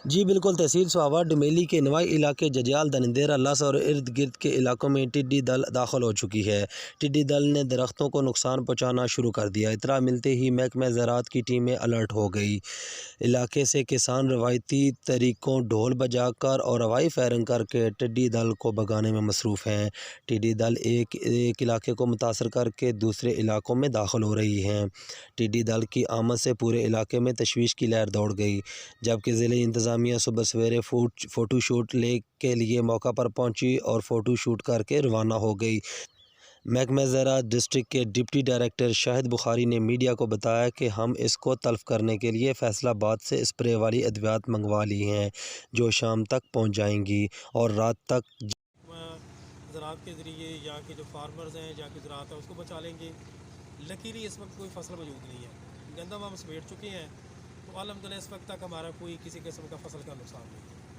جی بالکل، تحصیل سواوا ڈومیلی کے نوائی علاقے ججیال دنندیرہ لس اور ارد گرد کے علاقوں میں ٹڈی دل داخل ہو چکی ہے۔ ٹڈی دل نے درختوں کو نقصان پہنچانا شروع کر دیا۔ اطلاع ملتے ہی محکمہ زراعت کی ٹیمیں الرٹ ہو گئی۔ علاقے سے کسان روایتی طریقوں ڈھول بجا کر اور ہوائی فائرنگ کر کے ٹڈی دل کو بھگانے میں مصروف ہیں۔ ٹڈی دل ایک علاقے کو متاثر کر کے دوسرے علاقوں میں داخل ہو رہی ہیں۔ ٹڈی دل کی آمد سے پورے علاقے میں تشویش کی لہر دوڑ گئی، جبکہ ضلعی انتظامیہ صبح سویرے فوٹو شوٹ کے لیے موقع پر پہنچی اور فوٹو شوٹ کر کے روانہ ہو گئی۔ محکمہ زراعت ڈسٹرکٹ کے ڈپٹی ڈائریکٹر شاہد بخاری نے میڈیا کو بتایا کہ ہم اس کو تلف کرنے کے لیے فیصل آباد سے اسپرے والی ادویات منگوا لی ہیں، جو شام تک پہنچ جائیں گی اور رات تک زراعت کے ذریعے یہاں کے جو فارمرز ہیں، یہاں کی زراعت ہے اس کو بچا لیں گے۔ لکیلی اس وقت کوئی فصل موجود نہیں ہے، گندم ہم سمیٹ چکے ہیں، تو الحمدللہ اس وقت تک ہمارا کوئی کسی قسم کا فصل کا نقصان نہیں ہے۔